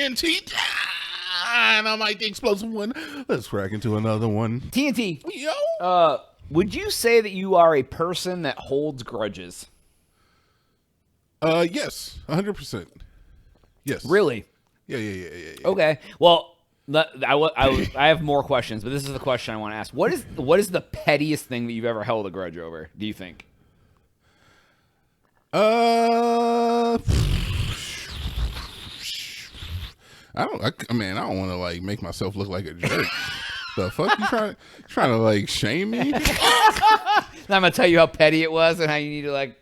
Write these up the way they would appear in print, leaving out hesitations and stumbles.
TNT Dynamite, the explosive one. Let's crack into another one. TNT. Yo. Would you say that you are a person that holds grudges? Yes, 100%. Yes. Really? Yeah. Okay. Well, I have more questions, but this is the question I want to ask. What is the pettiest thing that you've ever held a grudge over, do you think? I don't want to like make myself look like a jerk. The fuck you trying to like shame me? I'm gonna tell you how petty it was and how you need to like.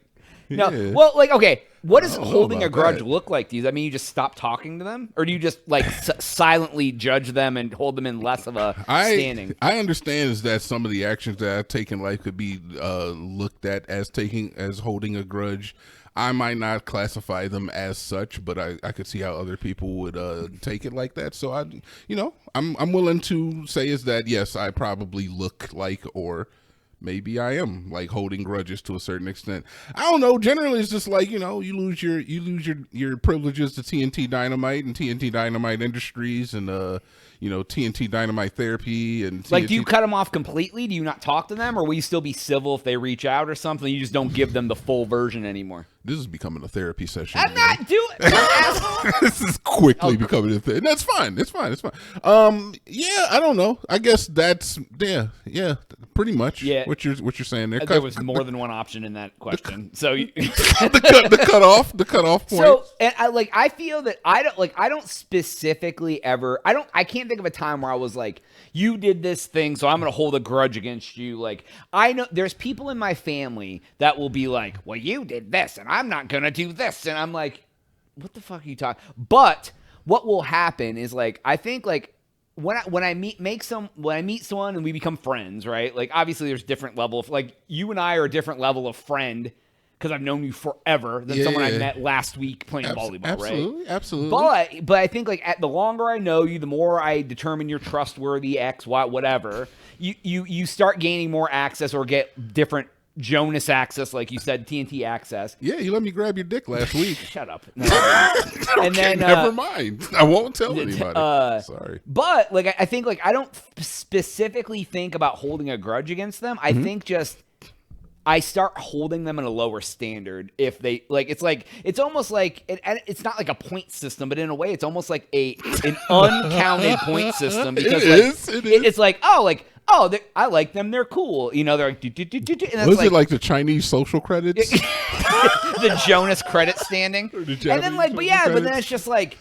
No, Yeah. well, like, okay, what does holding a about grudge that. look like to you? Does that mean you just stop talking to them, or do you just like silently judge them and hold them in less of a standing? I understand is that some of the actions that I take in life could be looked at as holding a grudge. I might not classify them as such, but I could see how other people would take it like that. So I'm willing to say is that yes, I probably look like, or maybe I am like holding grudges to a certain extent. I don't know. Generally, it's just like you lose your privileges to TNT Dynamite and TNT Dynamite Industries and TNT Dynamite Therapy and TNT. Like, do you cut them off completely? Do you not talk to them, or will you still be civil if they reach out or something? You just don't give them the full version anymore. This is becoming a therapy session. I'm not doing. This is quickly becoming a thing. That's fine. It's fine. Yeah, I don't know. I guess that's yeah, pretty much. Yeah. What you're saying there. There was more than one option in that question. The cutoff point. So, and I feel that I don't specifically ever. I can't think of a time where I was like, you did this thing, so I'm going to hold a grudge against you. Like, I know there's people in my family that will be like, well, you did this, and I'm not going to do this. And I'm like, what the fuck are you talking? But what will happen is, like, I think, like, when I meet someone and we become friends, right? Like, obviously there's different level of, like, you and I are a different level of friend because I've known you forever than someone I met last week playing volleyball, right? Absolutely. But I think, like, the longer I know you, the more I determine you're trustworthy, X, Y, whatever. You start gaining more access or get different Jonas access, like you said, TNT access. Yeah, you let me grab your dick last week. Shut up. And then never mind. I won't tell anybody. Sorry. But like, I think, like, I don't specifically think about holding a grudge against them. I think just I start holding them in a lower standard if they it's almost like it's not like a point system, but in a way it's almost like an uncounted point system because it's like I like them, they're cool, they're like and was it like the Chinese social credits? The Jonas credit standing, and then but then it's just like.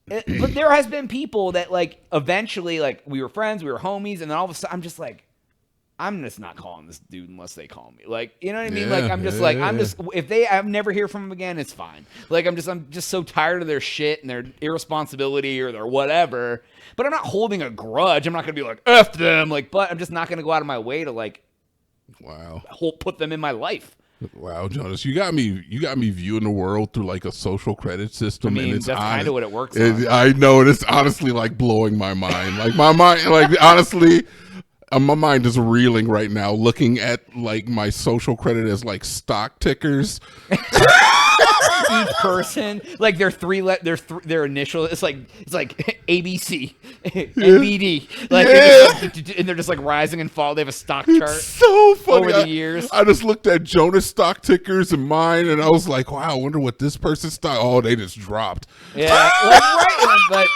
But there has been people that, like, eventually, like, we were friends, we were homies, and then all of a sudden I'm just like, I'm just not calling this dude unless they call me. Like, you know what I mean? Like, I'm just if I never hear from them again, it's fine. Like, I'm just so tired of their shit and their irresponsibility or their whatever. But I'm not holding a grudge. I'm not going to be like, F them. Like, but I'm just not going to go out of my way to, like, put them in my life. Wow, Jonas, you got me viewing the world through like a social credit system. I mean, and it's that's kind of what it works on. I know, and it's honestly like blowing my mind. Like my mind, like honestly, my mind is reeling right now looking at like my social credit as like stock tickers. Each person, like their initial, it's like ABC, NBD, like and they're just like rising and falling. They have a stock chart. It's so funny. Over the years. I just looked at Jonas stock tickers and mine, and I was like, wow, I wonder what this person's stock. Oh, they just dropped. Yeah, right, but.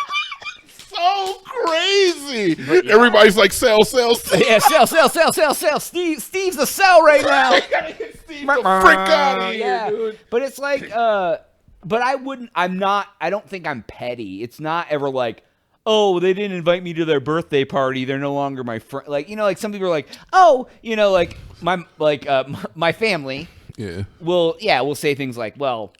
So crazy. Everybody's like, sell. Yeah, sell. Steve's a sell right now. I gotta get Steve the frick out of here, dude. But it's like, but I don't think I'm petty. It's not ever like, oh, they didn't invite me to their birthday party, they're no longer my friend. Like, like some people are like, oh, like my family will say things like, well,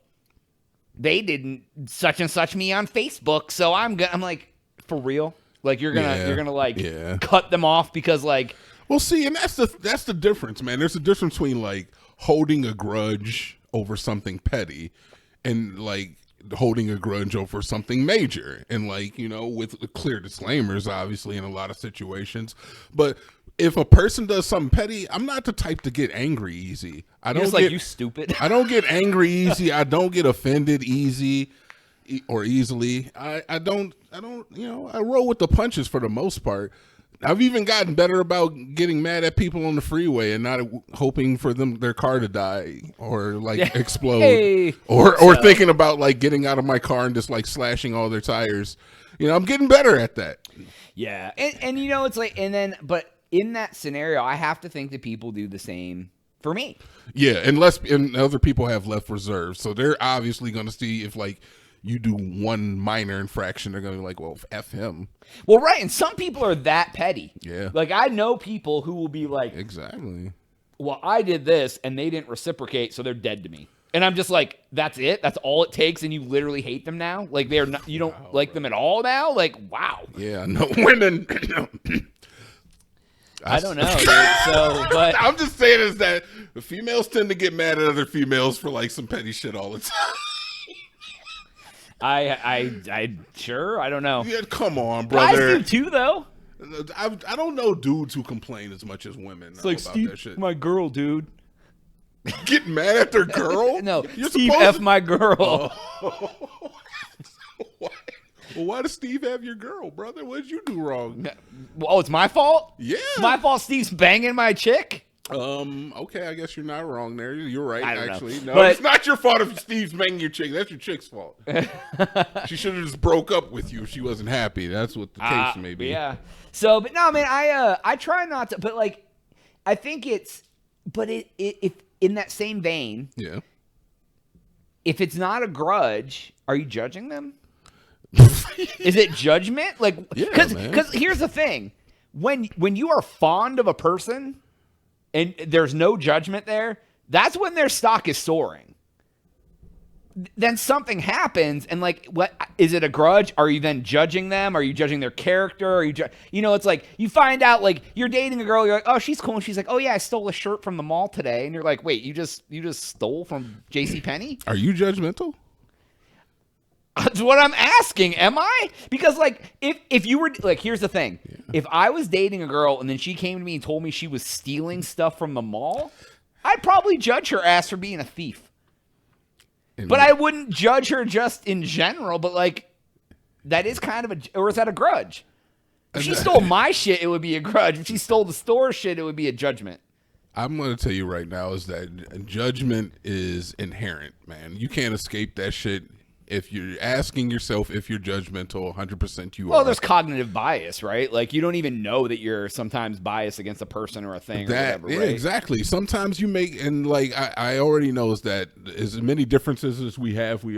they didn't such and such me on Facebook, so I'm like, for real? Like, you're gonna cut them off because, like, well, see, and that's the difference, man. There's a difference between like holding a grudge over something petty and like holding a grudge over something major, and like, with clear disclaimers, obviously, in a lot of situations. But if a person does something petty, I'm not the type to get angry easy. I don't like, you stupid. I don't get angry easy. I don't get offended easy. or easily. I don't, I roll with the punches for the most part. I've even gotten better about getting mad at people on the freeway and not hoping for their car to die or like explode, Hey. or thinking about like getting out of my car and just like slashing all their tires. I'm getting better at that. Yeah, and it's like, and then, but in that scenario, I have to think that people do the same for me. Yeah, and other people have left reserves, so they're obviously going to see if like you do one minor infraction, they're going to be like, well, F him. Well, right, and some people are that petty. Yeah. Like, I know people who will be like, exactly. Well, I did this, and they didn't reciprocate, so they're dead to me. And I'm just like, that's it? That's all it takes, and you literally hate them now? Like, they're not, you don't like them at all now? Like, wow. Yeah, no women. I don't know, dude. So, but I'm just saying is that the females tend to get mad at other females for like some petty shit all the time. I sure, I don't know. Yeah, come on, brother. Guys do too, though. I don't know dudes who complain as much as women It's like, about Steve, that shit. my girl, dude. Get mad at their girl? No, You're Steve supposed F my girl. Oh. Why does Steve have your girl, brother? What did you do wrong? Oh, it's my fault? Yeah. It's my fault Steve's banging my chick? Okay, I guess you're not wrong there. You're right, I don't actually. know. No, But, it's not your fault if Steve's banging your chick. That's your chick's fault. She should have just broke up with you if she wasn't happy. That's what the case may be. Yeah. So, but no, man, I try not to, but like, I think it's, but if in that same vein, Yeah. if it's not a grudge, are you judging them? Is it judgment? Like, because here's the thing: when you are fond of a person and there's no judgment there, that's when their stock is soaring. Then something happens, and like, what is it? A grudge? Are you then judging them? Are you judging their character? Are you, it's like you find out like you're dating a girl. You're like, oh, she's cool. And she's like, oh yeah, I stole a shirt from the mall today. And you're like, wait, you just stole from JCPenney? Are you judgmental? That's what I'm asking. Am I? Because like, if you were like, here's the thing: if I was dating a girl and then she came to me and told me she was stealing stuff from the mall, I'd probably judge her ass for being a thief. But I wouldn't judge her just in general. But like, that is kind of or is that a grudge? If she stole my shit, it would be a grudge. If she stole the store shit, it would be a judgment. I'm going to tell you right now is that judgment is inherent, man. You can't escape that shit. If you're asking yourself if you're judgmental, 100% you are. Well, there's cognitive bias, right? Like, you don't even know that you're sometimes biased against a person or a thing or whatever, yeah, right? exactly. Sometimes you make, and like, I already know is that as many differences as we have, we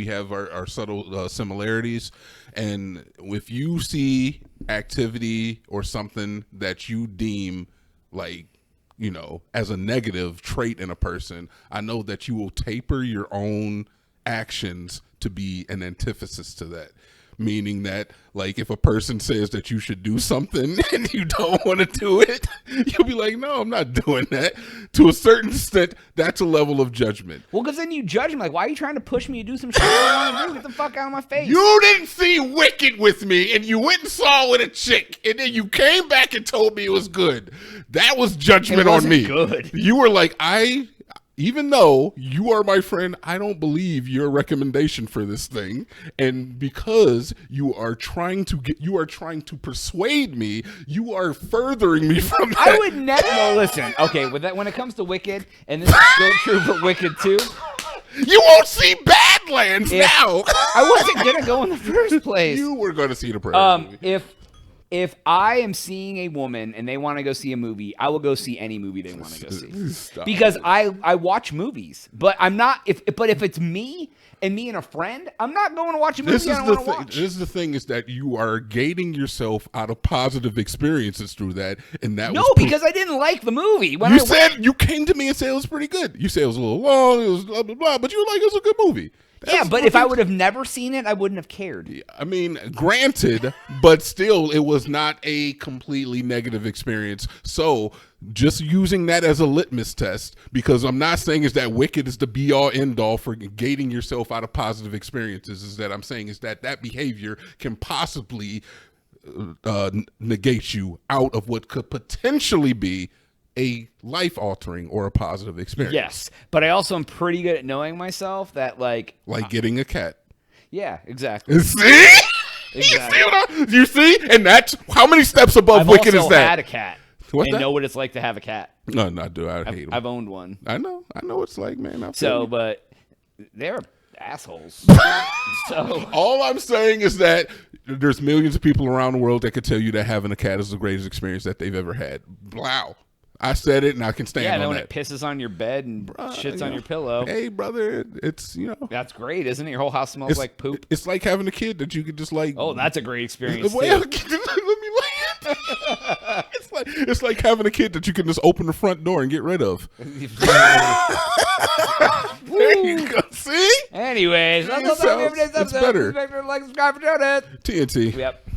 have our subtle similarities. And if you see activity or something that you deem like, as a negative trait in a person, I know that you will taper your own actions to be an antithesis to that, meaning that like if a person says that you should do something and you don't want to do it, you'll be like, no, I'm not doing that. To a certain extent, that's a level of judgment. Well, because then you judge me, like, why are you trying to push me to do some shit I don't want to do? Get the fuck out of my face. You didn't see Wicked with me, and you went and saw it with a chick, and then you came back and told me it was good. That was judgment on me. Good. You were like, even though you are my friend, I don't believe your recommendation for this thing. And because you are trying to persuade me, you are furthering me from that. I would never. No, listen. Okay, with that, when it comes to Wicked, and this is still true for Wicked too. You won't see Badlands now. I wasn't gonna go in the first place. You were going to see the prayer movie. If I am seeing a woman and they want to go see a movie, I will go see any movie they want to go see. Stop. Because I watch movies, but I'm not. If it's me and a friend, I'm not going to watch a movie I don't want to watch. This is the thing is that you are gating yourself out of positive experiences through that, and that because I didn't like the movie. You came to me and said it was pretty good. You said it was a little long, it was blah blah blah, but you were like, it was a good movie. But if I would have never seen it, I wouldn't have cared. I mean, granted, but still, it was not a completely negative experience. So just using that as a litmus test, because I'm not saying is that Wicked is the be-all, end-all for gating yourself out of positive experiences, is that I'm saying is that behavior can possibly negate you out of what could potentially be a life-altering or a positive experience. Yes, but I also am pretty good at knowing myself that like getting a cat. Yeah, exactly. See? Exactly. You see? And that's how many steps above I've wicked also is that? had a cat. What's and that? know what it's like to have a cat. No, dude, I hate them. I've owned one. I know what it's like, man. I feel So, you. but they're assholes. So All I'm saying is that there's millions of people around the world that could tell you that having a cat is the greatest experience that they've ever had. Wow. I said it, and I can stand yeah, on and then when that. it pisses on your bed and shits on your pillow. Hey, brother, it's That's great, isn't it? Your whole house smells like poop. It's like having a kid that you could just like. Oh, that's a great experience Wait, too. let me land. It's like having a kid that you can just open the front door and get rid of. There you go. See? Anyways, that's all It's the time we have for today's better. episode. Like, subscribe for donuts. TNT. Yep.